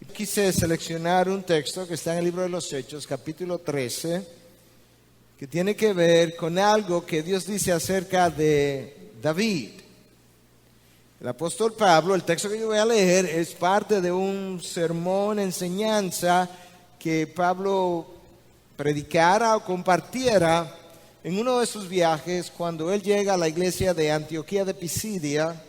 Quise seleccionar un texto que está en el libro de los Hechos, capítulo 13, que tiene que ver con algo que Dios dice acerca de David. El apóstol Pablo, el texto que yo voy a leer, es parte de un sermón, enseñanza que Pablo predicara o compartiera en uno de sus viajes cuando él llega a la iglesia de Antioquía de Pisidia.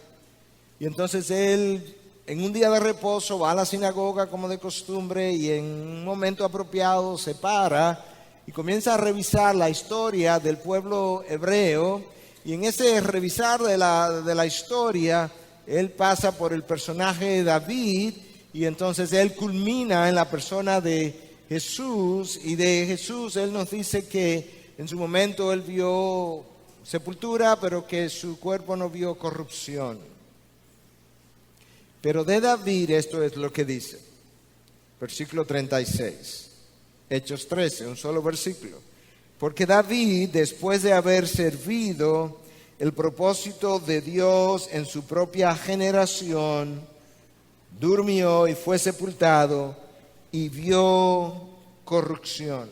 Y entonces él, en un día de reposo, va a la sinagoga como de costumbre y en un momento apropiado se para y comienza a revisar la historia del pueblo hebreo. Y en ese revisar de la historia, él pasa por el personaje de David y entonces él culmina en la persona de Jesús. Y de Jesús él nos dice que en su momento él vio sepultura, pero que su cuerpo no vio corrupción. Pero de David esto es lo que dice, versículo 36, Hechos 13, un solo versículo. Porque David, después de haber servido el propósito de Dios en su propia generación, durmió y fue sepultado y vio corrupción.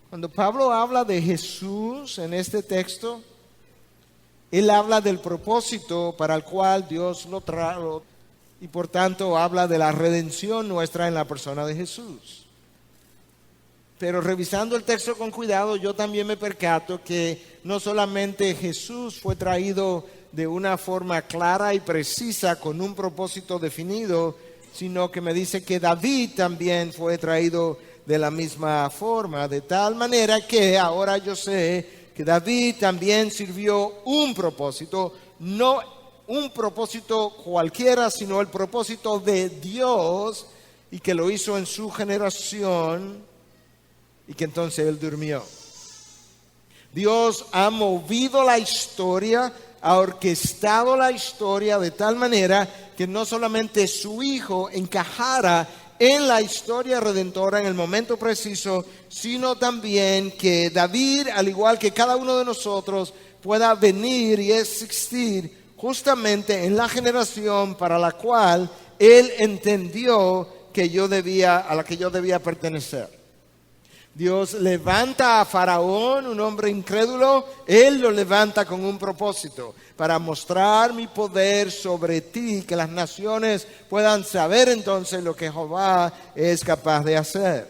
Cuando Pablo habla de Jesús en este texto, él habla del propósito para el cual Dios lo trajo y por tanto habla de la redención nuestra en la persona de Jesús. Pero revisando el texto con cuidado, yo también me percato que no solamente Jesús fue traído de una forma clara y precisa con un propósito definido, sino que me dice que David también fue traído de la misma forma, de tal manera que ahora yo sé que David también sirvió un propósito, no un propósito cualquiera, sino el propósito de Dios, y que lo hizo en su generación, y que entonces él durmió. Dios ha movido la historia, ha orquestado la historia de tal manera que no solamente su Hijo encajara en la historia redentora en el momento preciso, sino también que David, al igual que cada uno de nosotros, pueda venir y existir justamente en la generación para la cual él entendió a la que yo debía pertenecer. Dios levanta a Faraón, un hombre incrédulo, él lo levanta con un propósito, para mostrar mi poder sobre ti, que las naciones puedan saber entonces lo que Jehová es capaz de hacer.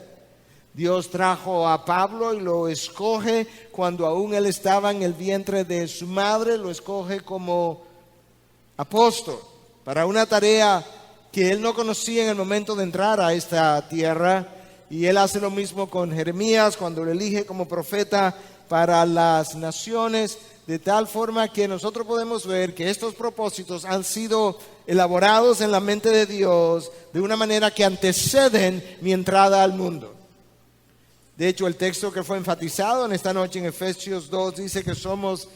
Dios trajo a Pablo y lo escoge cuando aún él estaba en el vientre de su madre, lo escoge como apóstol para una tarea que él no conocía en el momento de entrar a esta tierra. Y él hace lo mismo con Jeremías cuando lo elige como profeta para las naciones, de tal forma que nosotros podemos ver que estos propósitos han sido elaborados en la mente de Dios de una manera que anteceden mi entrada al mundo. De hecho, el texto que fue enfatizado en esta noche en Efesios 2 dice que somos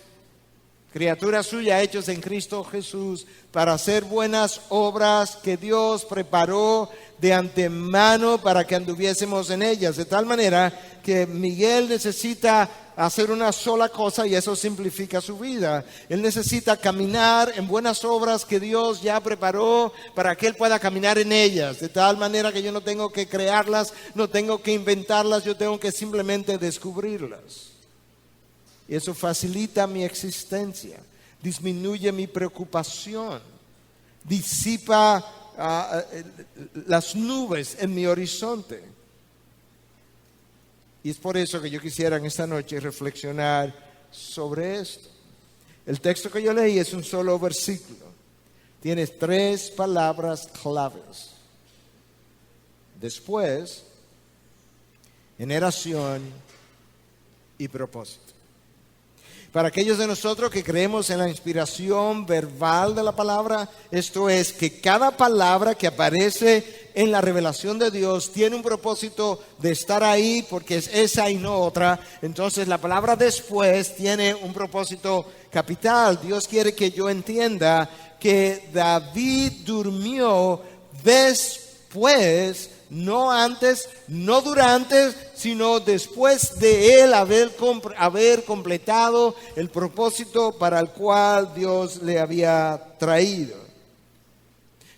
criaturas suyas hechos en Cristo Jesús para hacer buenas obras que Dios preparó de antemano para que anduviésemos en ellas. De tal manera que Miguel necesita hacer una sola cosa y eso simplifica su vida. Él necesita caminar en buenas obras que Dios ya preparó para que él pueda caminar en ellas. De tal manera que yo no tengo que crearlas, no tengo que inventarlas, yo tengo que simplemente descubrirlas. Y eso facilita mi existencia, disminuye mi preocupación, disipa las nubes en mi horizonte. Y es por eso que yo quisiera en esta noche reflexionar sobre esto. El texto que yo leí es un solo versículo. Tiene 3 palabras claves. Después, generación y propósito. Para aquellos de nosotros que creemos en la inspiración verbal de la palabra, esto es que cada palabra que aparece en la revelación de Dios tiene un propósito de estar ahí porque es esa y no otra. Entonces la palabra después tiene un propósito capital. Dios quiere que yo entienda que David durmió después, no antes, no durante, sino después de él haber completado el propósito para el cual Dios le había traído.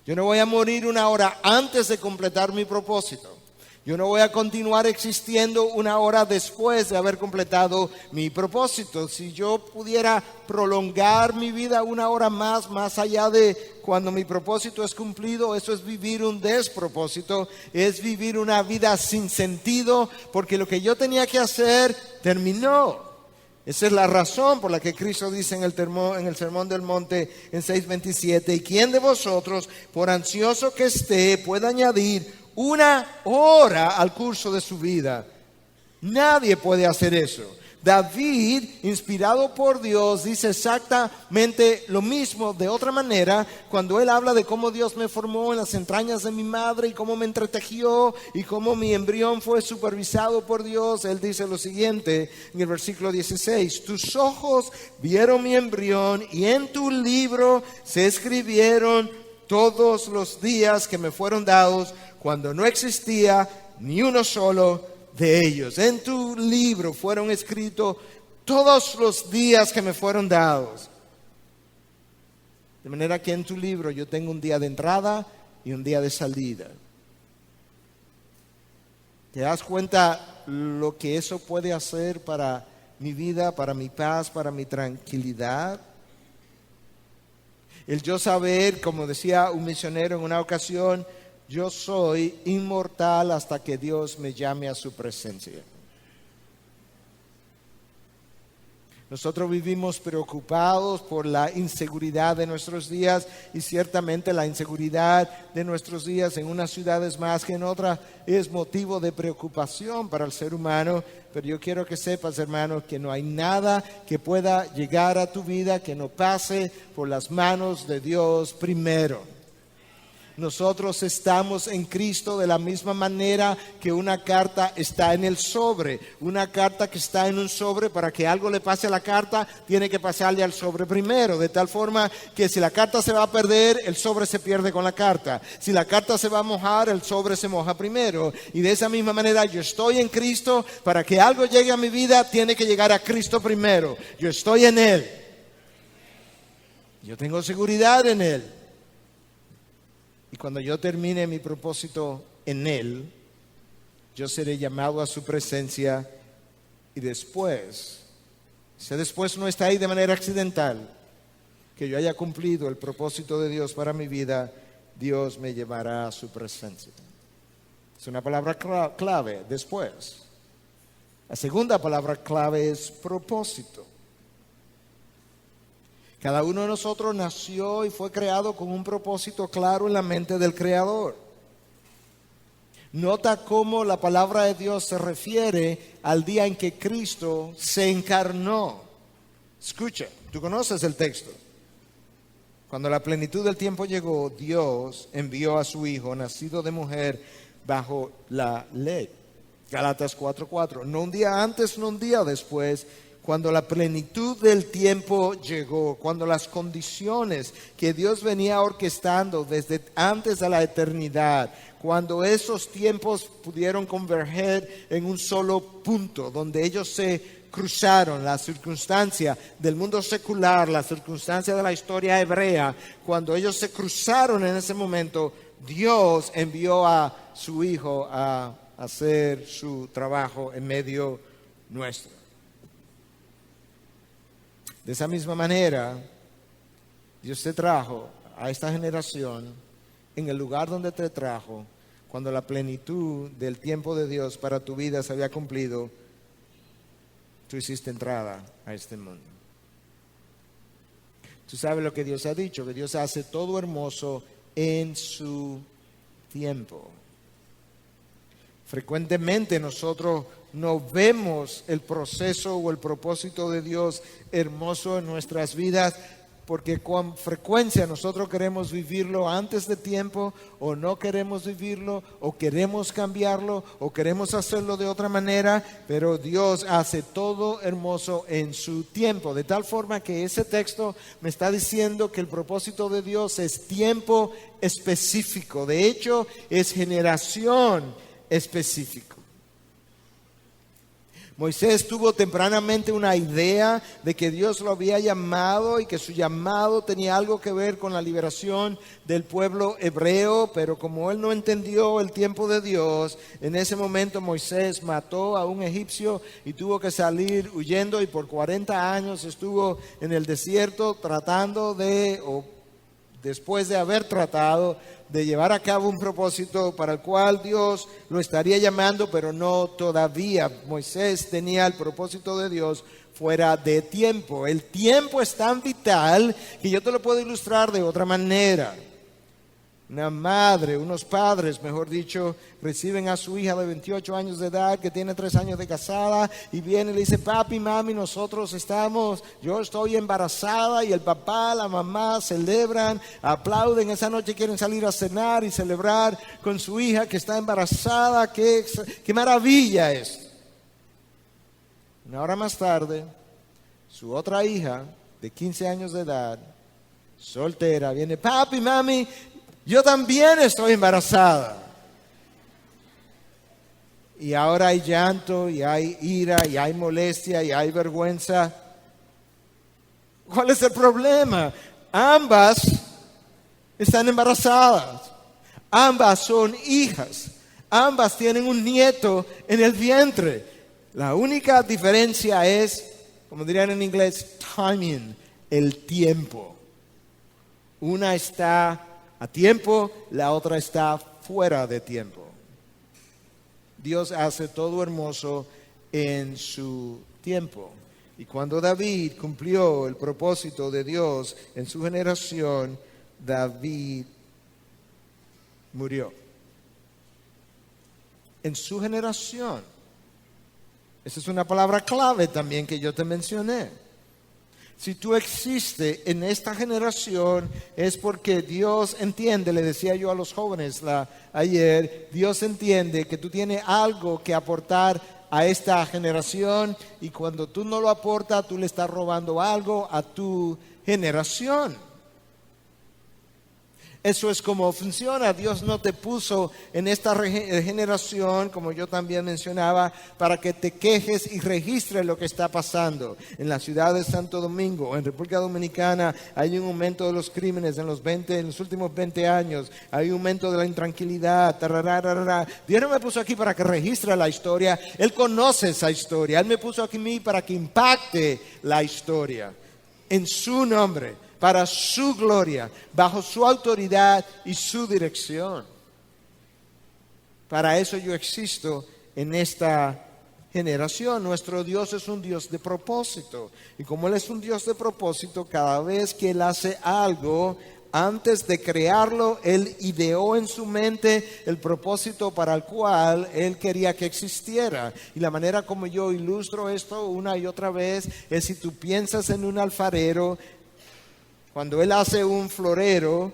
Yo no voy a morir una hora antes de completar mi propósito. Yo no voy a continuar existiendo una hora después de haber completado mi propósito. Si yo pudiera prolongar mi vida una hora más allá de cuando mi propósito es cumplido, eso es vivir un despropósito, es vivir una vida sin sentido, porque lo que yo tenía que hacer terminó. Esa es la razón por la que Cristo dice en el Sermón del Monte en 6:27, ¿y quién de vosotros, por ansioso que esté, puede añadir una hora al curso de su vida? Nadie puede hacer eso. David, inspirado por Dios, dice exactamente lo mismo de otra manera cuando él habla de cómo Dios me formó en las entrañas de mi madre y cómo me entretejió y cómo mi embrión fue supervisado por Dios. Él dice lo siguiente en el versículo 16: tus ojos vieron mi embrión y en tu libro se escribieron todos los días que me fueron dados cuando no existía ni uno solo de ellos. En tu libro fueron escritos todos los días que me fueron dados. De manera que en tu libro yo tengo un día de entrada y un día de salida. ¿Te das cuenta lo que eso puede hacer para mi vida, para mi paz, para mi tranquilidad? El yo saber, como decía un misionero en una ocasión, yo soy inmortal hasta que Dios me llame a su presencia. Nosotros vivimos preocupados por la inseguridad de nuestros días, y ciertamente la inseguridad de nuestros días en unas ciudades más que en otras es motivo de preocupación para el ser humano. Pero yo quiero que sepas, hermano, que no hay nada que pueda llegar a tu vida que no pase por las manos de Dios primero. Nosotros estamos en Cristo de la misma manera que una carta está en el sobre. Una carta que está en un sobre, para que algo le pase a la carta, tiene que pasarle al sobre primero. De tal forma que si la carta se va a perder, el sobre se pierde con la carta. Si la carta se va a mojar, el sobre se moja primero. Y de esa misma manera yo estoy en Cristo. Para que algo llegue a mi vida, tiene que llegar a Cristo primero. Yo estoy en Él. Yo tengo seguridad en Él. Y cuando yo termine mi propósito en Él, yo seré llamado a su presencia, y después, ese después no está ahí de manera accidental, que yo haya cumplido el propósito de Dios para mi vida, Dios me llevará a su presencia. Es una palabra clave, después. La segunda palabra clave es propósito. Cada uno de nosotros nació y fue creado con un propósito claro en la mente del Creador. Nota cómo la palabra de Dios se refiere al día en que Cristo se encarnó. Escucha, tú conoces el texto. Cuando la plenitud del tiempo llegó, Dios envió a su Hijo, nacido de mujer, bajo la ley. Gálatas 4:4. No un día antes, no un día después. Cuando la plenitud del tiempo llegó, cuando las condiciones que Dios venía orquestando desde antes de la eternidad, cuando esos tiempos pudieron converger en un solo punto, donde ellos se cruzaron, la circunstancia del mundo secular, la circunstancia de la historia hebrea, cuando ellos se cruzaron en ese momento, Dios envió a su Hijo a hacer su trabajo en medio nuestro. De esa misma manera, Dios te trajo a esta generación en el lugar donde te trajo, cuando la plenitud del tiempo de Dios para tu vida se había cumplido. Tú hiciste entrada a este mundo. Tú sabes lo que Dios ha dicho, que Dios hace todo hermoso en su tiempo. Frecuentemente nosotros no vemos el proceso o el propósito de Dios hermoso en nuestras vidas, porque con frecuencia nosotros queremos vivirlo antes de tiempo, o no queremos vivirlo, o queremos cambiarlo, o queremos hacerlo de otra manera. Pero Dios hace todo hermoso en su tiempo, de tal forma que ese texto me está diciendo que el propósito de Dios es tiempo específico. De hecho, es generación específico. Moisés tuvo tempranamente una idea de que Dios lo había llamado y que su llamado tenía algo que ver con la liberación del pueblo hebreo, pero como él no entendió el tiempo de Dios, en ese momento Moisés mató a un egipcio y tuvo que salir huyendo, y por 40 años estuvo en el desierto tratando después de haber tratado de llevar a cabo un propósito para el cual Dios lo estaría llamando, pero no todavía. Moisés tenía el propósito de Dios fuera de tiempo. El tiempo es tan vital que yo te lo puedo ilustrar de otra manera. Una madre, unos padres, mejor dicho, reciben a su hija de 28 años de edad que tiene 3 años de casada y viene y le dice: papi, mami, yo estoy embarazada, y el papá, la mamá celebran, aplauden, esa noche quieren salir a cenar y celebrar con su hija que está embarazada. ¡Qué maravilla es! Una hora más tarde, su otra hija de 15 años de edad, soltera, viene: papi, mami, yo también estoy embarazada. Y ahora hay llanto, y hay ira, y hay molestia, y hay vergüenza. ¿Cuál es el problema? Ambas están embarazadas. Ambas son hijas. Ambas tienen un nieto en el vientre. La única diferencia es, como dirían en inglés, timing, el tiempo. Una está a tiempo, la otra está fuera de tiempo. Dios hace todo hermoso en su tiempo. Y cuando David cumplió el propósito de Dios en su generación, David murió. En su generación. Esa es una palabra clave también que yo te mencioné. Si tú existes en esta generación es porque Dios entiende, le decía yo a los jóvenes ayer, Dios entiende que tú tienes algo que aportar a esta generación, y cuando tú no lo aportas, tú le estás robando algo a tu generación. Eso es como funciona. Dios no te puso en esta generación, como yo también mencionaba, para que te quejes y registres lo que está pasando. En la ciudad de Santo Domingo, en República Dominicana, hay un aumento de los crímenes en los últimos 20 años. Hay un aumento de la intranquilidad. Dios no me puso aquí para que registre la historia. Él conoce esa historia. Él me puso aquí para que impacte la historia. En su nombre, para su gloria, bajo su autoridad y su dirección. Para eso yo existo en esta generación. Nuestro Dios es un Dios de propósito. Y como Él es un Dios de propósito, cada vez que Él hace algo, antes de crearlo, Él ideó en su mente el propósito para el cual Él quería que existiera. Y la manera como yo ilustro esto una y otra vez es: si tú piensas en un alfarero, cuando él hace un florero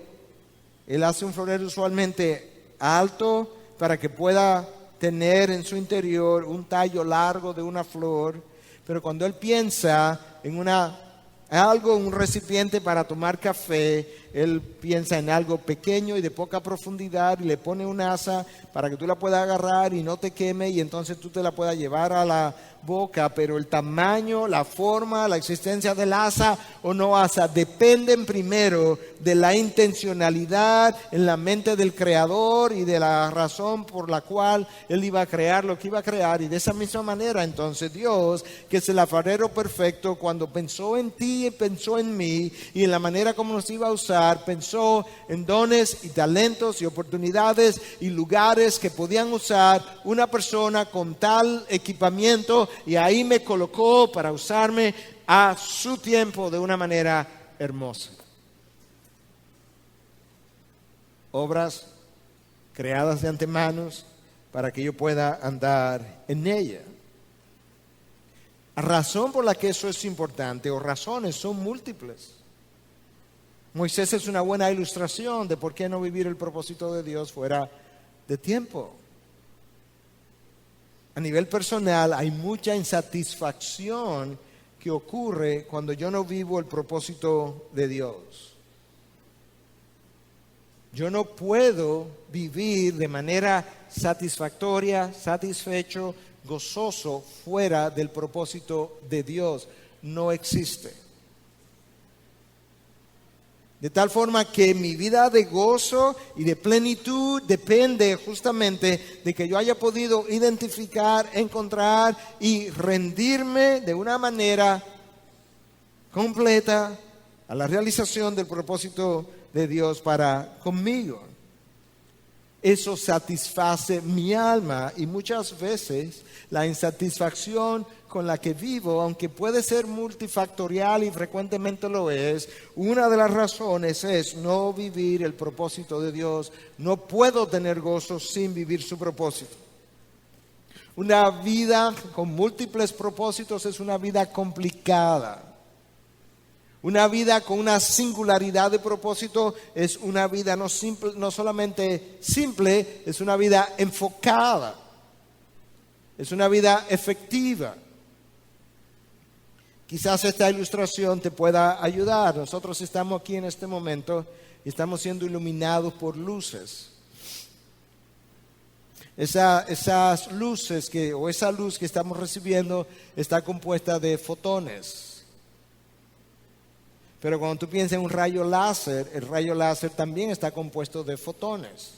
usualmente alto para que pueda tener en su interior un tallo largo de una flor. Pero cuando él piensa en un recipiente para tomar café, él piensa en algo pequeño y de poca profundidad, y le pone un asa para que tú la puedas agarrar y no te queme, y entonces tú te la puedas llevar a la boca. Pero el tamaño, la forma, la existencia del asa o no asa dependen primero de la intencionalidad en la mente del creador y de la razón por la cual él iba a crear lo que iba a crear. Y de esa misma manera, entonces, Dios, que es el alfarero perfecto, cuando pensó en ti y pensó en mí y en la manera como nos iba a usar, pensó en dones y talentos y oportunidades y lugares que podían usar una persona con tal equipamiento, y ahí me colocó para usarme a su tiempo de una manera hermosa. Obras creadas de antemano para que yo pueda andar en ella. La razón por la que eso es importante, o razones, son múltiples. Moisés es una buena ilustración de por qué no vivir el propósito de Dios fuera de tiempo. A nivel personal, hay mucha insatisfacción que ocurre cuando yo no vivo el propósito de Dios. Yo no puedo vivir de manera satisfactoria, satisfecho, gozoso fuera del propósito de Dios. No existe. De tal forma que mi vida de gozo y de plenitud depende justamente de que yo haya podido identificar, encontrar y rendirme de una manera completa a la realización del propósito de Dios para conmigo. Eso satisface mi alma, y muchas veces la insatisfacción con la que vivo, aunque puede ser multifactorial y frecuentemente lo es, una de las razones es no vivir el propósito de Dios. No puedo tener gozo sin vivir su propósito. Una vida con múltiples propósitos es una vida complicada. Una vida con una singularidad de propósito es una vida no solamente simple, es una vida enfocada, es una vida efectiva. Quizás esta ilustración te pueda ayudar. Nosotros estamos aquí en este momento y estamos siendo iluminados por luces. Esas luces esa luz que estamos recibiendo está compuesta de fotones. Pero cuando tú piensas en un rayo láser, el rayo láser también está compuesto de fotones.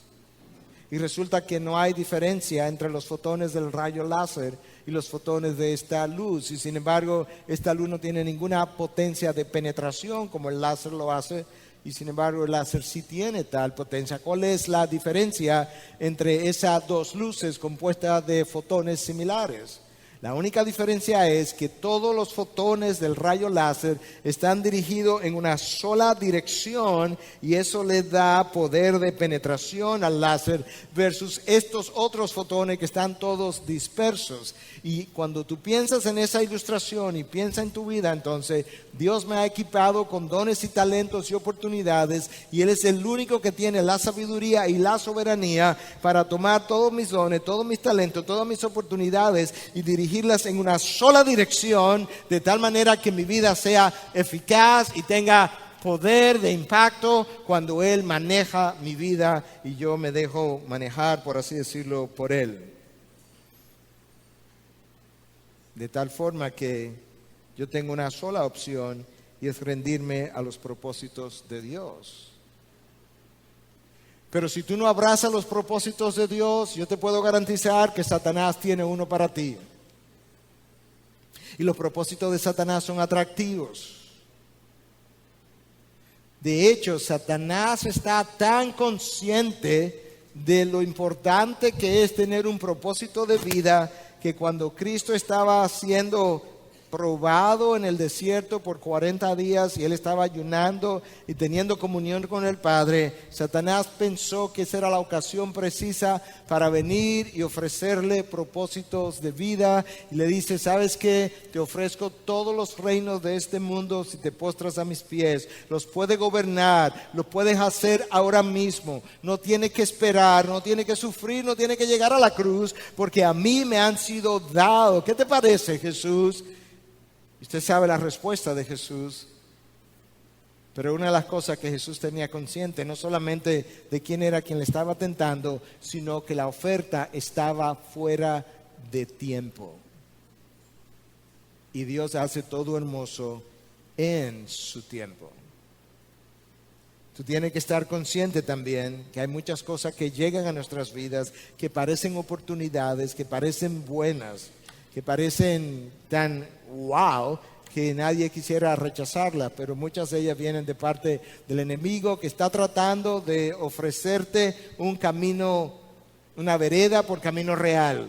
Y resulta que no hay diferencia entre los fotones del rayo láser y los fotones de esta luz. Y sin embargo, esta luz no tiene ninguna potencia de penetración como el láser lo hace. Y sin embargo, el láser sí tiene tal potencia. ¿Cuál es la diferencia entre esas dos luces compuestas de fotones similares? La única diferencia es que todos los fotones del rayo láser están dirigidos en una sola dirección, y eso le da poder de penetración al láser versus estos otros fotones que están todos dispersos. Y cuando tú piensas en esa ilustración y piensas en tu vida, entonces Dios me ha equipado con dones y talentos y oportunidades, y Él es el único que tiene la sabiduría y la soberanía para tomar todos mis dones, todos mis talentos, todas mis oportunidades y dirigirlas en una sola dirección, de tal manera que mi vida sea eficaz y tenga poder de impacto cuando Él maneja mi vida y yo me dejo manejar, por así decirlo, por Él. De tal forma que yo tengo una sola opción, y es rendirme a los propósitos de Dios. Pero si tú no abrazas los propósitos de Dios, yo te puedo garantizar que Satanás tiene uno para ti. Y los propósitos de Satanás son atractivos. De hecho, Satanás está tan consciente de lo importante que es tener un propósito de vida, que cuando Cristo estaba siendo probado en el desierto por 40 días y Él estaba ayunando y teniendo comunión con el Padre, Satanás pensó que esa era la ocasión precisa para venir y ofrecerle propósitos de vida, y le dice: ¿sabes qué? Te ofrezco todos los reinos de este mundo si te postras a mis pies. Los puedes gobernar, los puedes hacer ahora mismo. No tienes que esperar, no tienes que sufrir, no tienes que llegar a la cruz, porque a mí me han sido dados. ¿Qué te parece, Jesús? Usted sabe la respuesta de Jesús. Pero una de las cosas que Jesús tenía consciente, no solamente de quién era quien le estaba tentando, sino que la oferta estaba fuera de tiempo. Y Dios hace todo hermoso en su tiempo. Tú tienes que estar consciente también que hay muchas cosas que llegan a nuestras vidas, que parecen oportunidades, que parecen buenas, que parecen tan wow que nadie quisiera rechazarlas, pero muchas de ellas vienen de parte del enemigo, que está tratando de ofrecerte un camino, una vereda por camino real.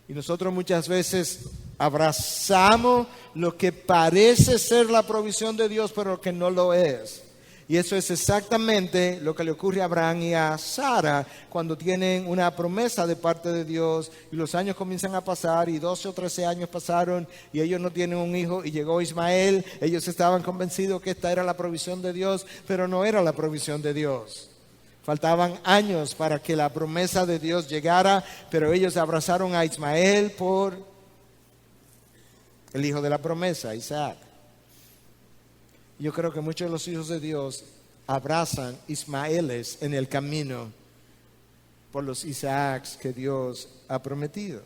Y nosotros muchas veces abrazamos lo que parece ser la provisión de Dios, pero que no lo es. Y eso es exactamente lo que le ocurre a Abraham y a Sara cuando tienen una promesa de parte de Dios, y los años comienzan a pasar, y 12 o 13 años pasaron y ellos no tienen un hijo, y llegó Ismael. Ellos estaban convencidos que esta era la provisión de Dios, pero no era la provisión de Dios. Faltaban años para que la promesa de Dios llegara, pero ellos abrazaron a Ismael por el hijo de la promesa, Isaac. Yo creo que muchos de los hijos de Dios abrazan Ismaeles en el camino por los Isaacs que Dios ha prometido.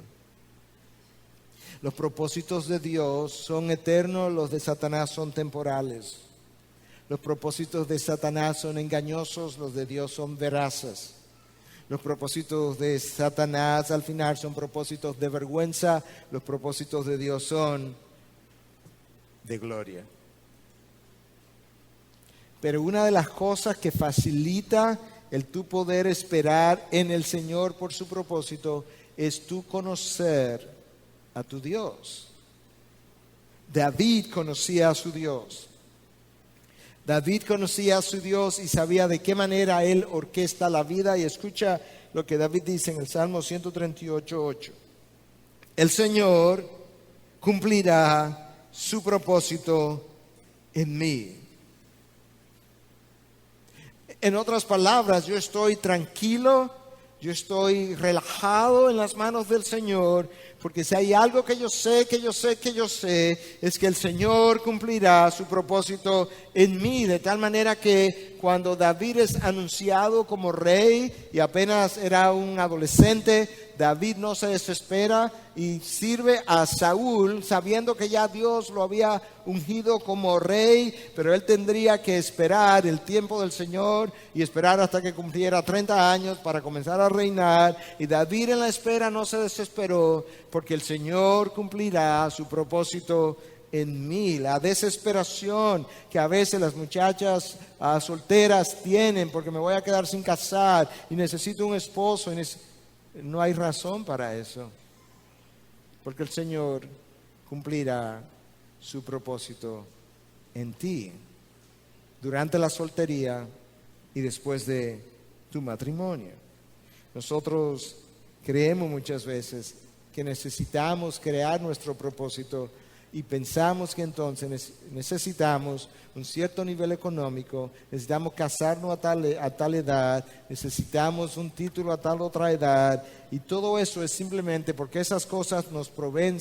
Los propósitos de Dios son eternos, los de Satanás son temporales. Los propósitos de Satanás son engañosos, los de Dios son veraces. Los propósitos de Satanás al final son propósitos de vergüenza, los propósitos de Dios son de gloria. Pero una de las cosas que facilita el tu poder esperar en el Señor por su propósito es tu conocer a tu Dios. David conocía a su Dios. David conocía a su Dios y sabía de qué manera Él orquesta la vida. Y escucha lo que David dice en el Salmo 138:8. El Señor cumplirá su propósito en mí. En otras palabras, yo estoy tranquilo, yo estoy relajado en las manos del Señor, porque si hay algo que yo sé, es que el Señor cumplirá su propósito en mí, de tal manera que cuando David es anunciado como rey y apenas era un adolescente, David no se desespera y sirve a Saúl sabiendo que ya Dios lo había ungido como rey, pero él tendría que esperar el tiempo del Señor y esperar hasta que cumpliera 30 años para comenzar a reinar. Y David en la espera no se desesperó, porque el Señor cumplirá su propósito en mí. La desesperación que a veces las muchachas solteras tienen porque me voy a quedar sin casar y necesito un esposo, no hay razón para eso, porque el Señor cumplirá su propósito en ti durante la soltería y después de tu matrimonio. Nosotros creemos muchas veces que necesitamos crear nuestro propósito y pensamos que entonces necesitamos un cierto nivel económico, necesitamos casarnos a tal edad, necesitamos un título a tal otra edad, y todo eso es simplemente porque esas cosas nos proveen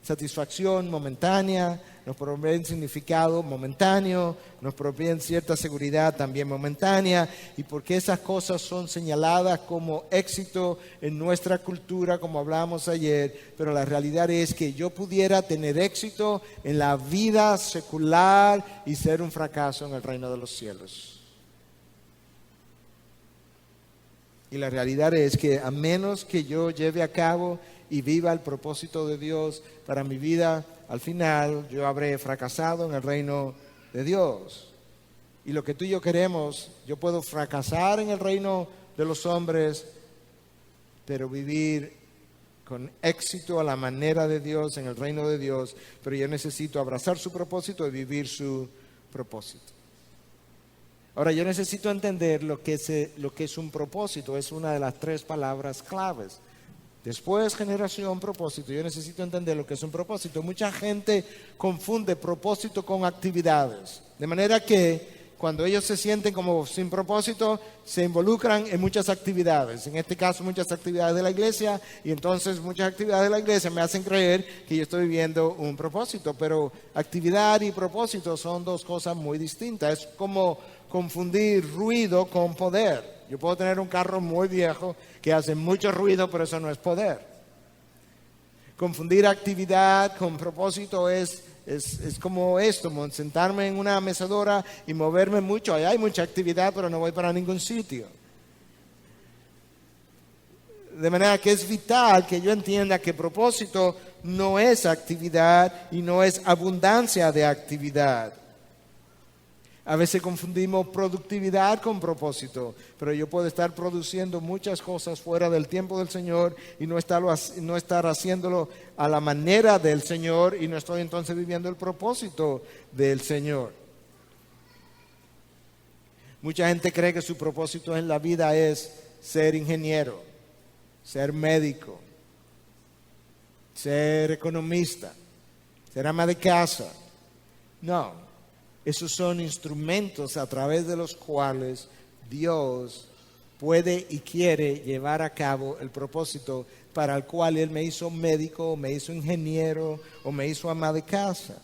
satisfacción momentánea, nos proveen significado momentáneo, nos proveen cierta seguridad también momentánea, y porque esas cosas son señaladas como éxito en nuestra cultura, como hablábamos ayer. Pero la realidad es que yo pudiera tener éxito en la vida secular y ser un fracaso en el reino de los cielos. Y la realidad es que a menos que yo lleve a cabo y viva el propósito de Dios para mi vida, al final yo habré fracasado en el reino de Dios. Y lo que tú y yo queremos, yo puedo fracasar en el reino de los hombres, pero vivir con éxito a la manera de Dios, en el reino de Dios. Pero yo necesito abrazar su propósito y vivir su propósito. Ahora, yo necesito entender lo que es un propósito. Es una de las 3 palabras claves. Después, generación, propósito. Yo necesito entender lo que es un propósito. Mucha gente confunde propósito con actividades. De manera que cuando ellos se sienten como sin propósito, se involucran en muchas actividades. En este caso, muchas actividades de la iglesia. Y entonces muchas actividades de la iglesia me hacen creer que yo estoy viviendo un propósito. Pero actividad y propósito son 2 cosas muy distintas. Es como confundir ruido con poder. Yo puedo tener un carro muy viejo que hace mucho ruido, pero eso no es poder. Confundir actividad con propósito es como esto, sentarme en una mecedora y moverme mucho. Ahí hay mucha actividad, pero no voy para ningún sitio. De manera que es vital que yo entienda que propósito no es actividad y no es abundancia de actividad. A veces confundimos productividad con propósito, pero yo puedo estar produciendo muchas cosas fuera del tiempo del Señor y no estar haciéndolo a la manera del Señor, y no estoy entonces viviendo el propósito del Señor. Mucha gente cree que su propósito en la vida es ser ingeniero, ser médico, ser economista, ser ama de casa. No. Esos son instrumentos a través de los cuales Dios puede y quiere llevar a cabo el propósito para el cual Él me hizo médico, o me hizo ingeniero, o me hizo ama de casa.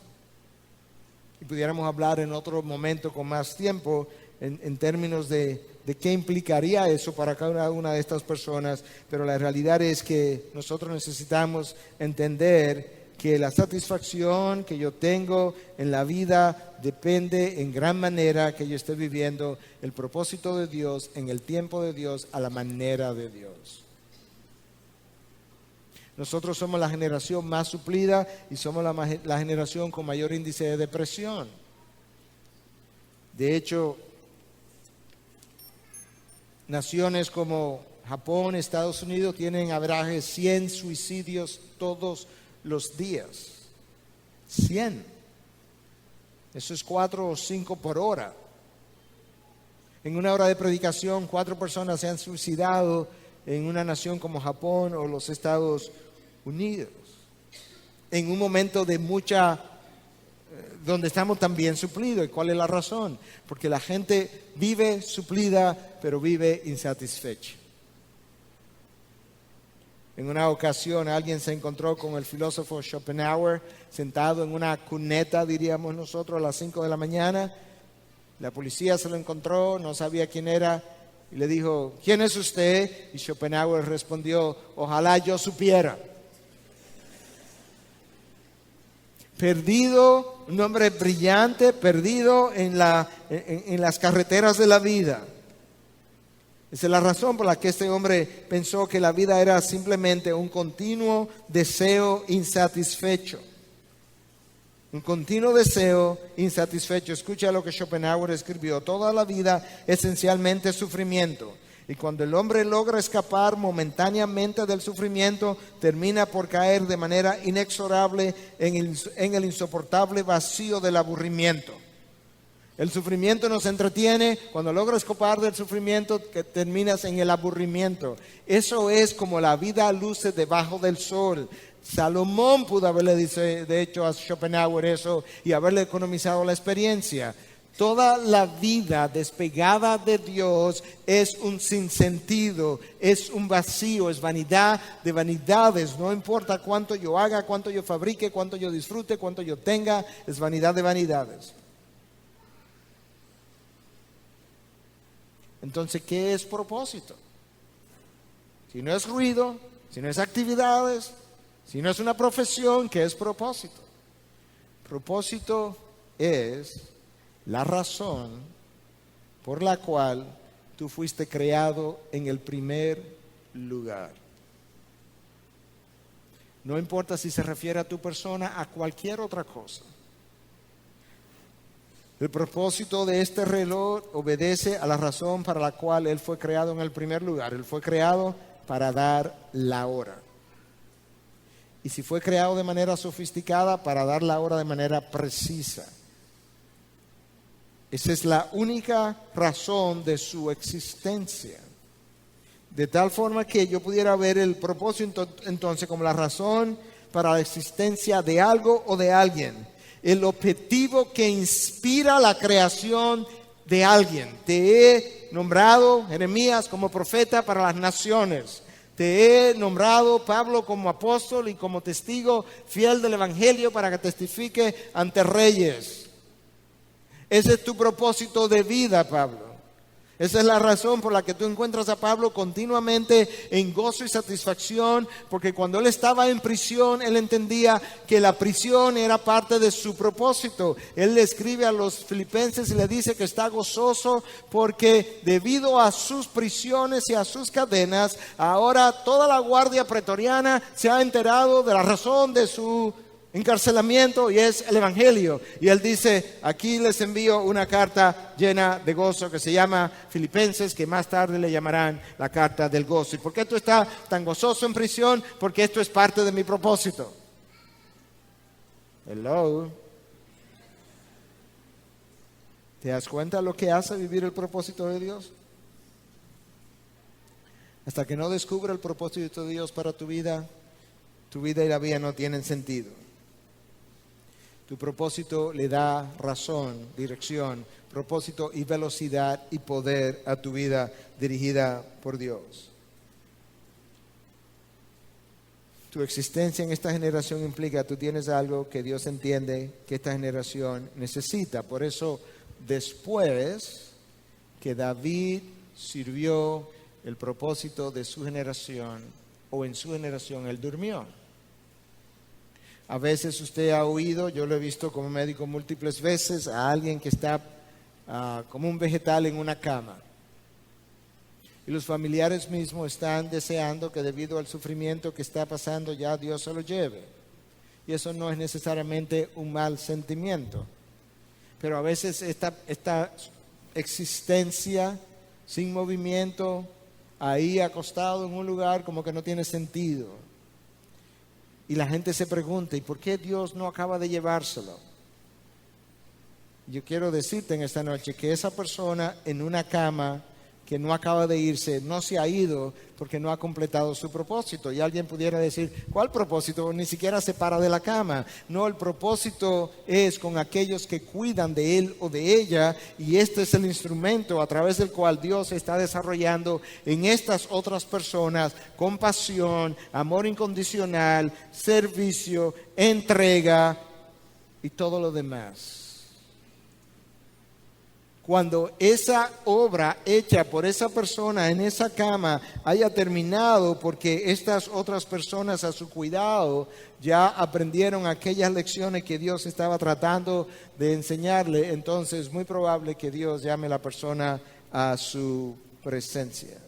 Y pudiéramos hablar en otro momento con más tiempo en términos de qué implicaría eso para cada una de estas personas, pero la realidad es que nosotros necesitamos entender que la satisfacción que yo tengo en la vida depende en gran manera que yo esté viviendo el propósito de Dios en el tiempo de Dios a la manera de Dios. Nosotros somos la generación más suplida y somos la generación con mayor índice de depresión. De hecho, naciones como Japón, Estados Unidos tienen average 100 suicidios todos los días. 100. Eso es 4 o 5 por hora. En una hora de predicación, 4 personas se han suicidado en una nación como Japón o los Estados Unidos. En un momento de donde estamos también suplidos. ¿Y cuál es la razón? Porque la gente vive suplida, pero vive insatisfecha. En una ocasión alguien se encontró con el filósofo Schopenhauer sentado en una cuneta, diríamos nosotros, a las 5 de la mañana. La policía se lo encontró, no sabía quién era y le dijo, ¿quién es usted? Y Schopenhauer respondió, ojalá yo supiera. Perdido, un hombre brillante, perdido en las carreteras de la vida. Esa es la razón por la que este hombre pensó que la vida era simplemente un continuo deseo insatisfecho. Un continuo deseo insatisfecho. Escucha lo que Schopenhauer escribió. Toda la vida esencialmente es sufrimiento. Y cuando el hombre logra escapar momentáneamente del sufrimiento, termina por caer de manera inexorable en el insoportable vacío del aburrimiento. El sufrimiento nos entretiene. Cuando logras escapar del sufrimiento, que terminas en el aburrimiento. Eso es como la vida luce debajo del sol. Salomón pudo haberle dicho, de hecho, a Schopenhauer eso y haberle economizado la experiencia. Toda la vida despegada de Dios es un sinsentido, es un vacío, es vanidad de vanidades. No importa cuánto yo haga, cuánto yo fabrique, cuánto yo disfrute, cuánto yo tenga, es vanidad de vanidades. Entonces, ¿qué es propósito? Si no es ruido, si no es actividades, si no es una profesión, ¿qué es propósito? Propósito es la razón por la cual tú fuiste creado en el primer lugar. No importa si se refiere a tu persona, a cualquier otra cosa. El propósito de este reloj obedece a la razón para la cual él fue creado en el primer lugar. Él fue creado para dar la hora. Y si fue creado de manera sofisticada, para dar la hora de manera precisa. Esa es la única razón de su existencia. De tal forma que yo pudiera ver el propósito entonces como la razón para la existencia de algo o de alguien. El objetivo que inspira la creación de alguien. Te he nombrado, Jeremías, como profeta para las naciones. Te he nombrado, Pablo, como apóstol y como testigo fiel del Evangelio para que testifique ante reyes. Ese es tu propósito de vida, Pablo. Esa es la razón por la que tú encuentras a Pablo continuamente en gozo y satisfacción, porque cuando él estaba en prisión, él entendía que la prisión era parte de su propósito. Él le escribe a los filipenses y le dice que está gozoso porque debido a sus prisiones y a sus cadenas, ahora toda la guardia pretoriana se ha enterado de la razón de su encarcelamiento y es el Evangelio. Y él dice, aquí les envío una carta llena de gozo que se llama Filipenses, que más tarde le llamarán la carta del gozo. ¿Y por qué tú estás tan gozoso en prisión? Porque esto es parte de mi propósito. Hello. ¿Te das cuenta lo que hace vivir el propósito de Dios? Hasta que no descubra el propósito de Dios para tu vida y la vida no tienen sentido. Tu propósito le da razón, dirección, propósito y velocidad y poder a tu vida dirigida por Dios. Tu existencia en esta generación implica, tú tienes algo que Dios entiende que esta generación necesita. Por eso, después que David sirvió el propósito de su generación, o en su generación, él durmió. A veces usted ha oído, yo lo he visto como médico múltiples veces, a alguien que está como un vegetal en una cama. Y los familiares mismos están deseando que debido al sufrimiento que está pasando ya Dios se lo lleve. Y eso no es necesariamente un mal sentimiento. Pero a veces esta existencia sin movimiento, ahí acostado en un lugar como que no tiene sentido. Y la gente se pregunta, ¿y por qué Dios no acaba de llevárselo? Yo quiero decirte en esta noche que esa persona en una cama que no acaba de irse, no se ha ido porque no ha completado su propósito. Y alguien pudiera decir, ¿cuál propósito? Ni siquiera se para de la cama. No, el propósito es con aquellos que cuidan de él o de ella, y este es el instrumento a través del cual Dios está desarrollando en estas otras personas compasión, amor incondicional, servicio, entrega y todo lo demás. Cuando esa obra hecha por esa persona en esa cama haya terminado, porque estas otras personas a su cuidado ya aprendieron aquellas lecciones que Dios estaba tratando de enseñarle, entonces es muy probable que Dios llame a la persona a su presencia.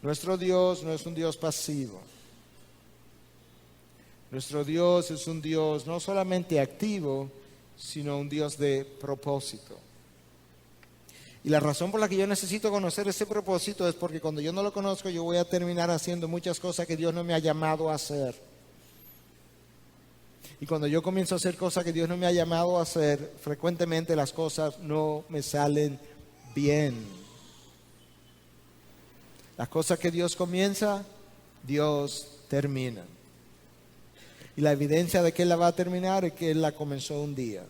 Nuestro Dios no es un Dios pasivo. Nuestro Dios es un Dios no solamente activo, sino un Dios de propósito. Y la razón por la que yo necesito conocer ese propósito es porque cuando yo no lo conozco, yo voy a terminar haciendo muchas cosas que Dios no me ha llamado a hacer. Y cuando yo comienzo a hacer cosas que Dios no me ha llamado a hacer, frecuentemente las cosas no me salen bien. Las cosas que Dios comienza, Dios termina. Y la evidencia de que Él la va a terminar es que Él la comenzó un día.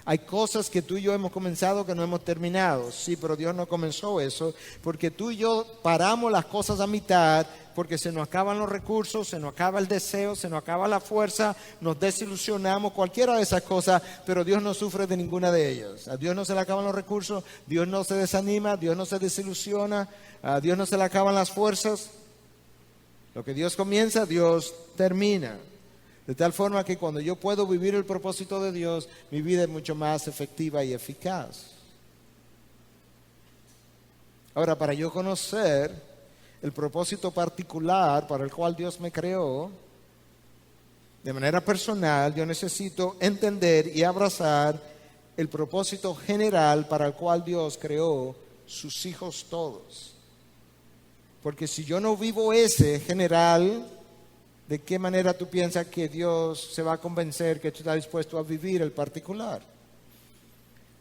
Hay cosas que tú y yo hemos comenzado que no hemos terminado. Sí, pero Dios no comenzó eso, porque tú y yo paramos las cosas a mitad, porque se nos acaban los recursos, se nos acaba el deseo, se nos acaba la fuerza, nos desilusionamos, cualquiera de esas cosas, pero Dios no sufre de ninguna de ellas. A Dios no se le acaban los recursos, Dios no se desanima, Dios no se desilusiona, a Dios no se le acaban las fuerzas. Lo que Dios comienza, Dios termina. De tal forma que cuando yo puedo vivir el propósito de Dios, mi vida es mucho más efectiva y eficaz. Ahora, para yo conocer el propósito particular para el cual Dios me creó, de manera personal, yo necesito entender y abrazar el propósito general para el cual Dios creó sus hijos todos. Porque si yo no vivo ese general, ¿de qué manera tú piensas que Dios se va a convencer que tú estás dispuesto a vivir el particular?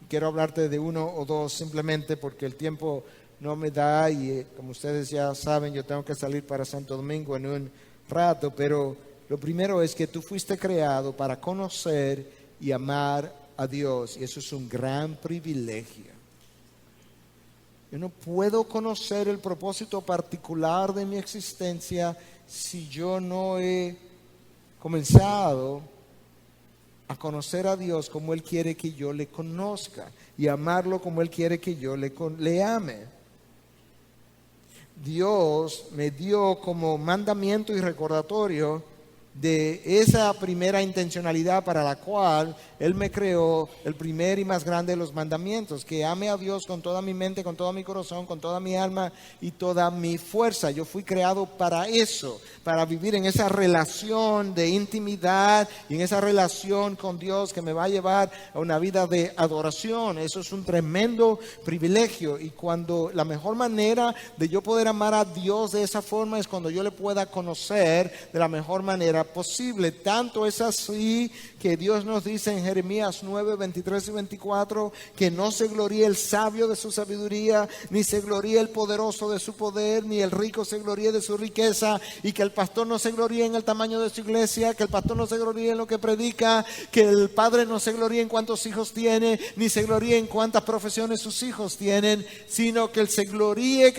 Quiero hablarte de uno o dos simplemente porque el tiempo no me da y como ustedes ya saben, yo tengo que salir para Santo Domingo en un rato, pero lo primero es que tú fuiste creado para conocer y amar a Dios, y eso es un gran privilegio. Yo no puedo conocer el propósito particular de mi existencia si yo no he comenzado a conocer a Dios como Él quiere que yo le conozca y amarlo como Él quiere que yo le ame. Dios me dio como mandamiento y recordatorio de esa primera intencionalidad para la cual Él me creó, el primer y más grande de los mandamientos, que ame a Dios con toda mi mente, con todo mi corazón, con toda mi alma y toda mi fuerza. Yo fui creado para eso, para vivir en esa relación de intimidad y en esa relación con Dios que me va a llevar a una vida de adoración. Eso es un tremendo privilegio, y cuando la mejor manera de yo poder amar a Dios de esa forma es cuando yo le pueda conocer de la mejor manera posible. Tanto es así que Dios nos dice en Jeremías 9, 23 y 24 que no se gloríe el sabio de su sabiduría, ni se gloríe el poderoso de su poder, ni el rico se gloríe de su riqueza, y que el pastor no se gloríe en el tamaño de su iglesia, que el pastor no se gloríe en lo que predica, que el padre no se gloríe en cuántos hijos tiene, ni se gloríe en cuántas profesiones sus hijos tienen, sino que él se gloríe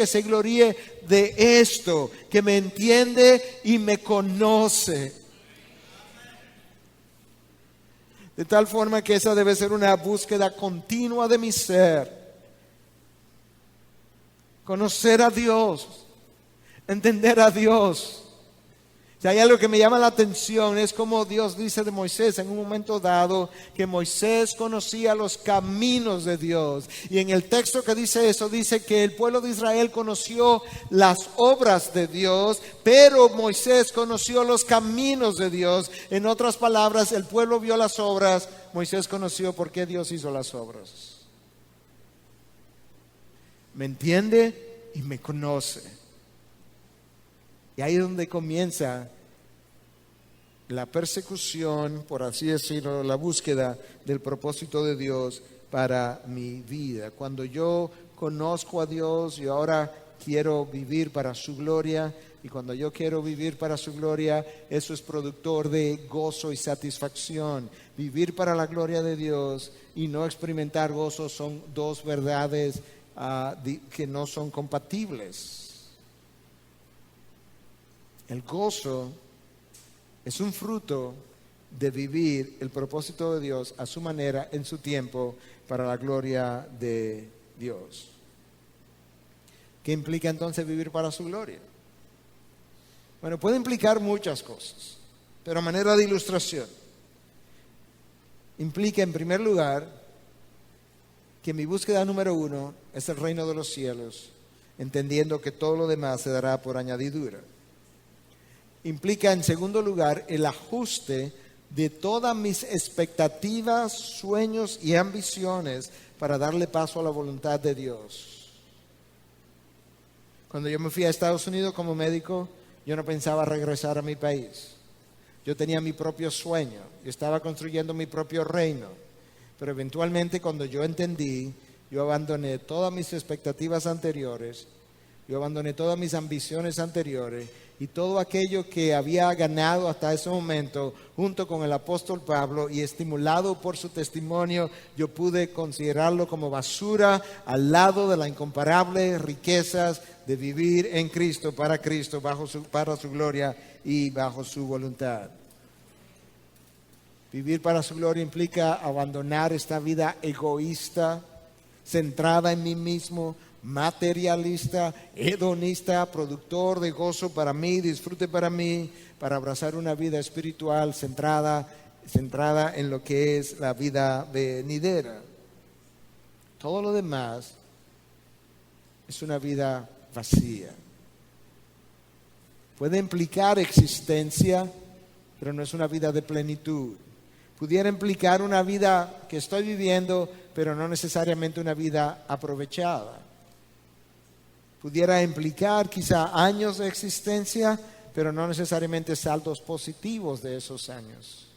de esto, que me entiende y me conoce. De tal forma que esa debe ser una búsqueda continua de mi ser. Conocer a Dios, entender a Dios Si hay algo que me llama la atención es como Dios dice de Moisés en un momento dado que Moisés conocía los caminos de Dios. Y en el texto que dice eso, dice que el pueblo de Israel conoció las obras de Dios, pero Moisés conoció los caminos de Dios. En otras palabras, el pueblo vio las obras, Moisés conoció por qué Dios hizo las obras. Me entiende y me conoce. Y ahí es donde comienza la persecución, por así decirlo, la búsqueda del propósito de Dios para mi vida. Cuando yo conozco a Dios y ahora quiero vivir para su gloria, y cuando yo quiero vivir para su gloria, eso es productor de gozo y satisfacción. Vivir para la gloria de Dios y no experimentar gozo son dos verdades que no son compatibles. El gozo es un fruto de vivir el propósito de Dios a su manera, en su tiempo, para la gloria de Dios. ¿Qué implica entonces vivir para su gloria? Bueno, puede implicar muchas cosas, pero a manera de ilustración, implica en primer lugar que mi búsqueda número 1 es el reino de los cielos, entendiendo que todo lo demás se dará por añadidura. Implica en segundo lugar el ajuste de todas mis expectativas, sueños y ambiciones para darle paso a la voluntad de Dios. Cuando yo me fui a Estados Unidos como médico, yo no pensaba regresar a mi país. Yo tenía mi propio sueño, yo estaba construyendo mi propio reino. Pero eventualmente cuando yo entendí, yo abandoné todas mis expectativas anteriores, yo abandoné todas mis ambiciones anteriores y todo aquello que había ganado hasta ese momento junto con el apóstol Pablo, y estimulado por su testimonio, yo pude considerarlo como basura al lado de las incomparables riquezas de vivir en Cristo, para su gloria y bajo su voluntad. Vivir para su gloria implica abandonar esta vida egoísta, centrada en mí mismo, materialista, hedonista, productor de gozo para mí, disfrute para mí, para abrazar una vida espiritual centrada en lo que es la vida venidera. Todo lo demás es una vida vacía. Puede implicar existencia, pero no es una vida de plenitud. Pudiera implicar una vida que estoy viviendo, pero no necesariamente una vida aprovechada. Pudiera implicar quizá años de existencia, pero no necesariamente saldos positivos de esos años.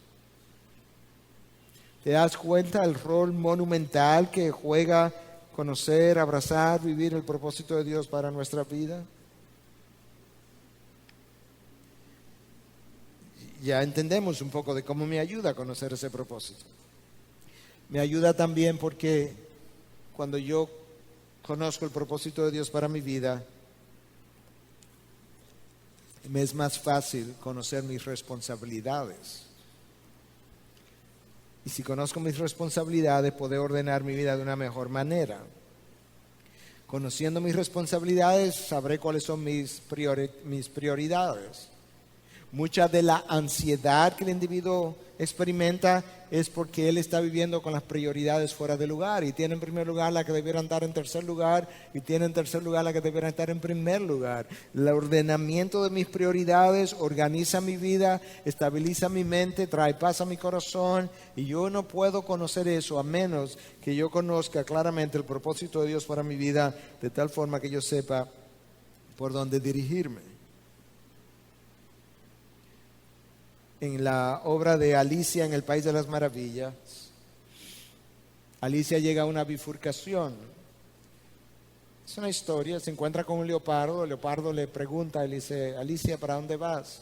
¿Te das cuenta el rol monumental que juega conocer, abrazar, vivir el propósito de Dios para nuestra vida? Ya entendemos un poco de cómo me ayuda a conocer ese propósito. Me ayuda también porque cuando yo conozco el propósito de Dios para mi vida, me es más fácil conocer mis responsabilidades. Y si conozco mis responsabilidades, poder ordenar mi vida de una mejor manera. Conociendo mis responsabilidades, sabré cuáles son mis prioridades. Mucha de la ansiedad que el individuo experimenta es porque él está viviendo con las prioridades fuera de lugar, y tiene en primer lugar la que debieran estar en tercer lugar, y tiene en tercer lugar la que debieran estar en primer lugar. El ordenamiento de mis prioridades organiza mi vida, estabiliza mi mente, trae paz a mi corazón, y yo no puedo conocer eso a menos que yo conozca claramente el propósito de Dios para mi vida, de tal forma que yo sepa por dónde dirigirme. En la obra de Alicia en el País de las Maravillas, Alicia llega a una bifurcación. Es una historia, se encuentra con un leopardo, el leopardo le pregunta, le dice: Alicia, ¿para dónde vas?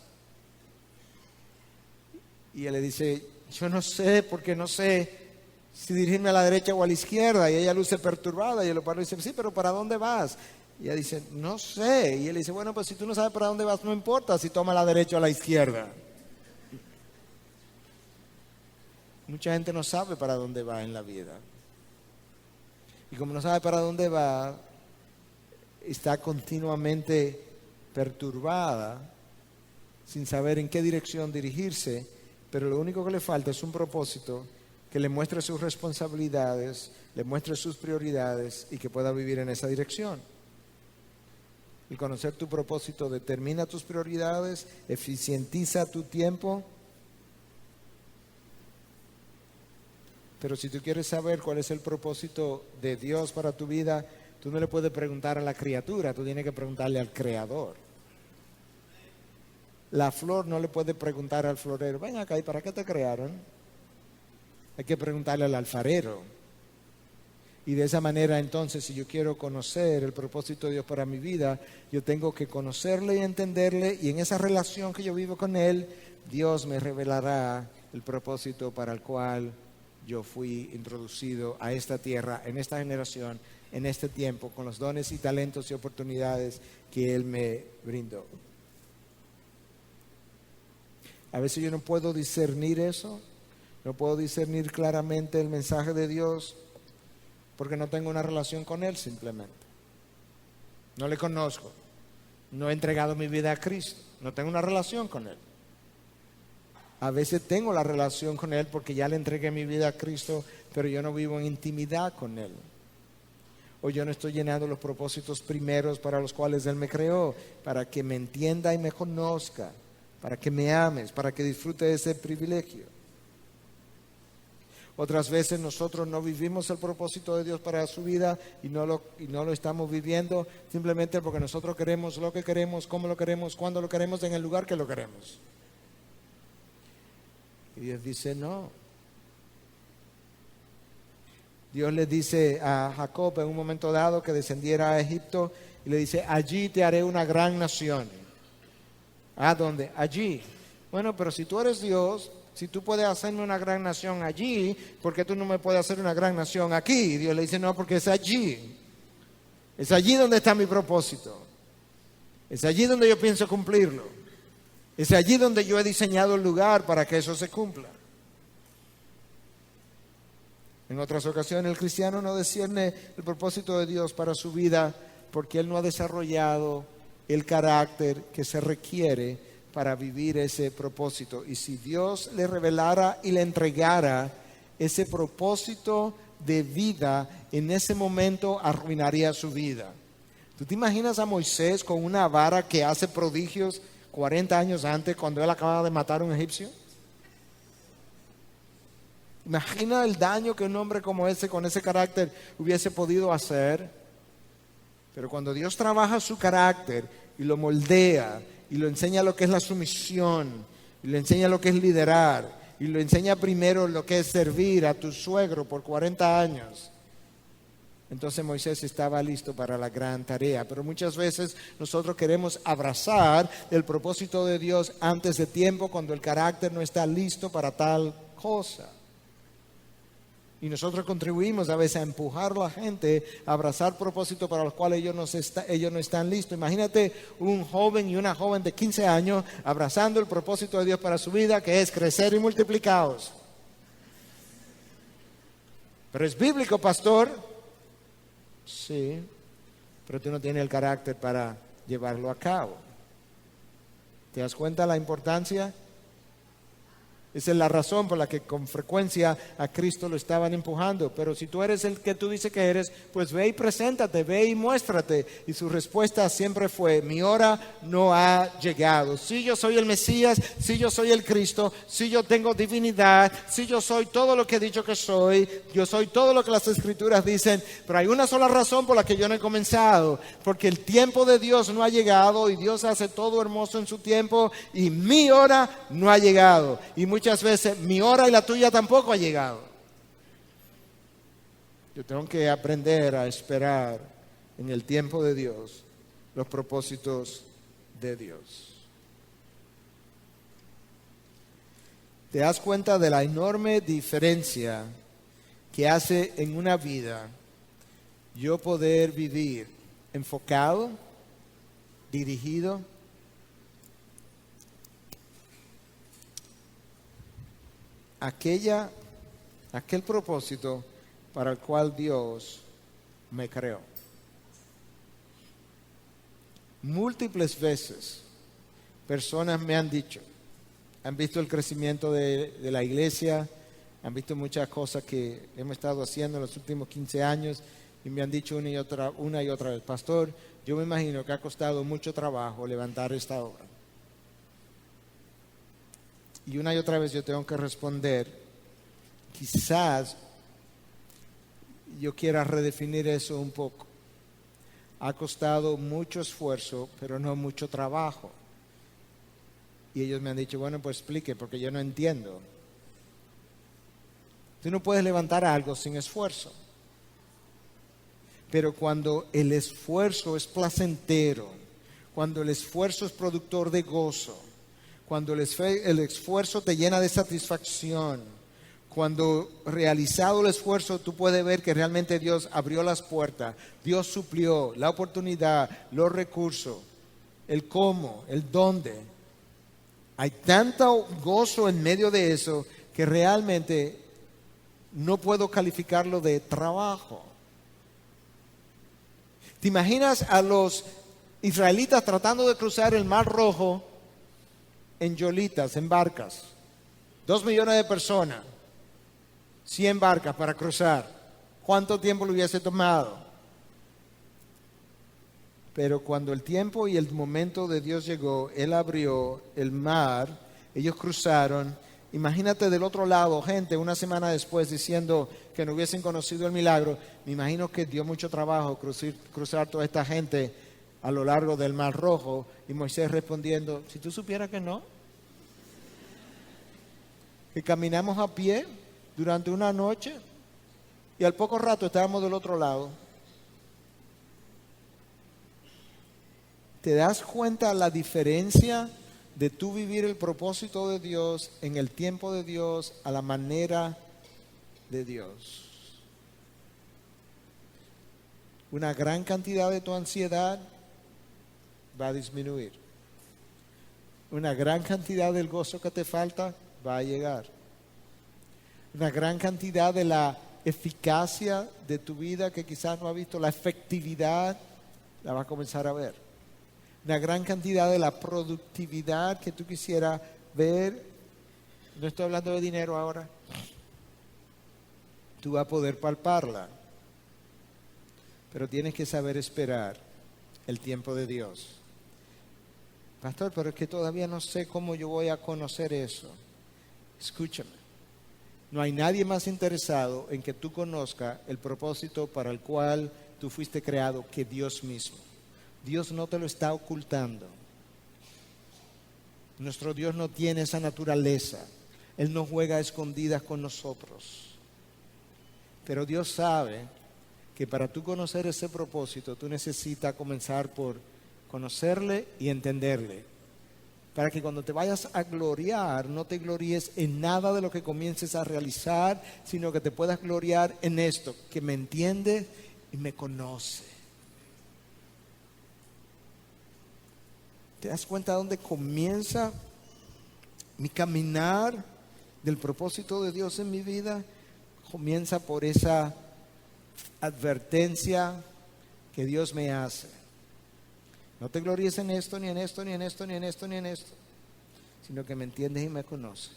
Y él le dice: yo no sé, porque no sé si dirigirme a la derecha o a la izquierda. Y ella luce perturbada, y el leopardo dice: sí, pero ¿para dónde vas? Y ella dice: no sé. Y él dice: bueno, pues si tú no sabes para dónde vas, no importa si toma la derecha o la izquierda. Mucha gente no sabe para dónde va en la vida. Y como no sabe para dónde va, está continuamente perturbada, sin saber en qué dirección dirigirse, pero lo único que le falta es un propósito que le muestre sus responsabilidades, le muestre sus prioridades y que pueda vivir en esa dirección. El conocer tu propósito determina tus prioridades, eficientiza tu tiempo. Pero si tú quieres saber cuál es el propósito de Dios para tu vida, tú no le puedes preguntar a la criatura, tú tienes que preguntarle al Creador. La flor no le puede preguntar al florero, ven acá, ¿y para qué te crearon? Hay que preguntarle al alfarero. Y de esa manera, entonces, si yo quiero conocer el propósito de Dios para mi vida, yo tengo que conocerle y entenderle, y en esa relación que yo vivo con Él, Dios me revelará el propósito para el cual yo fui introducido a esta tierra, en esta generación, en este tiempo, con los dones y talentos y oportunidades que Él me brindó. A veces yo no puedo discernir eso, no puedo discernir claramente el mensaje de Dios porque no tengo una relación con Él simplemente. No le conozco, no he entregado mi vida a Cristo, no tengo una relación con Él. A veces tengo la relación con Él porque ya le entregué mi vida a Cristo, pero yo no vivo en intimidad con Él. O yo no estoy llenando los propósitos primeros para los cuales Él me creó, para que me entienda y me conozca, para que me ames, para que disfrute de ese privilegio. Otras veces nosotros no vivimos el propósito de Dios para su vida y no lo estamos viviendo simplemente porque nosotros queremos lo que queremos, cómo lo queremos, cuándo lo queremos, en el lugar que lo queremos. Y Dios dice no. Dios le dice a Jacob en un momento dado que descendiera a Egipto y le dice, allí te haré una gran nación. ¿A dónde? Allí. Bueno, pero si tú eres Dios, si tú puedes hacerme una gran nación allí, ¿por qué tú no me puedes hacer una gran nación aquí? Y Dios le dice, no, porque es allí. Es allí donde está mi propósito. Es allí donde yo pienso cumplirlo. Es allí donde yo he diseñado el lugar para que eso se cumpla. En otras ocasiones el cristiano no discierne el propósito de Dios para su vida porque él no ha desarrollado el carácter que se requiere para vivir ese propósito. Y si Dios le revelara y le entregara ese propósito de vida, en ese momento arruinaría su vida. ¿Tú te imaginas a Moisés con una vara que hace prodigios 40 años antes cuando él acaba de matar a un egipcio? Imagina el daño que un hombre como ese, con ese carácter, hubiese podido hacer. Pero cuando Dios trabaja su carácter y lo moldea y lo enseña lo que es la sumisión, y le enseña lo que es liderar, y lo enseña primero lo que es servir a tu suegro por 40 años, entonces Moisés estaba listo para la gran tarea. Pero muchas veces nosotros queremos abrazar el propósito de Dios antes de tiempo, cuando el carácter no está listo para tal cosa. Y nosotros contribuimos a veces a empujar a la gente a abrazar propósitos para los cuales ellos no están listos. Imagínate un joven y una joven de 15 años abrazando el propósito de Dios para su vida, que es crecer y multiplicados. Pero es bíblico, pastor. Sí, pero tú no tienes el carácter para llevarlo a cabo. ¿Te das cuenta la importancia? Esa es la razón por la que con frecuencia a Cristo lo estaban empujando. Pero si tú eres el que tú dices que eres, pues ve y preséntate, ve y muéstrate. Y su respuesta siempre fue, mi hora no ha llegado. Si yo soy el Mesías, si yo soy el Cristo, si yo tengo divinidad, si yo soy todo lo que he dicho que soy, yo soy todo lo que las Escrituras dicen, pero hay una sola razón por la que yo no he comenzado, porque el tiempo de Dios no ha llegado y Dios hace todo hermoso en su tiempo y mi hora no ha llegado. Y muchas veces mi hora y la tuya tampoco ha llegado. Yo tengo que aprender a esperar en el tiempo de Dios los propósitos de Dios. ¿Te das cuenta de la enorme diferencia que hace en una vida yo poder vivir enfocado, dirigido, aquel propósito para el cual Dios me creó? Múltiples veces personas me han dicho, han visto el crecimiento de la iglesia, han visto muchas cosas que hemos estado haciendo en los últimos 15 años y me han dicho una y otra vez, pastor, yo me imagino que ha costado mucho trabajo levantar esta obra. Y una y otra vez yo tengo que responder, quizás yo quiera redefinir eso un poco. Ha costado mucho esfuerzo, pero no mucho trabajo. Y ellos me han dicho, bueno, pues explique, porque yo no entiendo. Tú no puedes levantar algo sin esfuerzo. Pero cuando el esfuerzo es placentero, cuando el esfuerzo es productor de gozo, cuando el esfuerzo te llena de satisfacción, cuando realizado el esfuerzo tú puedes ver que realmente Dios abrió las puertas, Dios suplió la oportunidad, los recursos, el cómo, el dónde. Hay tanto gozo en medio de eso que realmente no puedo calificarlo de trabajo. ¿Te imaginas a los israelitas tratando de cruzar el Mar Rojo en yolitas, en barcas? 2 millones de personas, 100 barcas para cruzar. ¿Cuánto tiempo le hubiese tomado? Pero cuando el tiempo y el momento de Dios llegó, Él abrió el mar, ellos cruzaron. Imagínate del otro lado, gente, una semana después diciendo que no hubiesen conocido el milagro. Me imagino que dio mucho trabajo cruzar toda esta gente a lo largo del Mar Rojo. Y Moisés respondiendo, si tú supieras que no, que caminamos a pie durante una noche y al poco rato estábamos del otro lado. ¿Te das cuenta la diferencia de tú vivir el propósito de Dios en el tiempo de Dios a la manera de Dios? Una gran cantidad de tu ansiedad va a disminuir. Una gran cantidad del gozo que te falta va a llegar. Una gran cantidad de la eficacia de tu vida que quizás no has visto, la efectividad, la vas a comenzar a ver. Una gran cantidad de la productividad que tú quisieras ver, no estoy hablando de dinero ahora, tú vas a poder palparla. Pero tienes que saber esperar el tiempo de Dios. Pastor, pero es que todavía no sé cómo yo voy a conocer eso. Escúchame. No hay nadie más interesado en que tú conozcas el propósito para el cual tú fuiste creado que Dios mismo. Dios no te lo está ocultando. Nuestro Dios no tiene esa naturaleza. Él no juega a escondidas con nosotros. Pero Dios sabe que para tú conocer ese propósito, tú necesitas comenzar por conocerle y entenderle. Para que cuando te vayas a gloriar, no te gloríes en nada de lo que comiences a realizar, sino que te puedas gloriar en esto, que me entiende y me conoce. ¿Te das cuenta de dónde comienza mi caminar del propósito de Dios en mi vida? Comienza por esa advertencia que Dios me hace. No te gloríes en esto, ni en esto, ni en esto, ni en esto, ni en esto, sino que me entiendes y me conoces.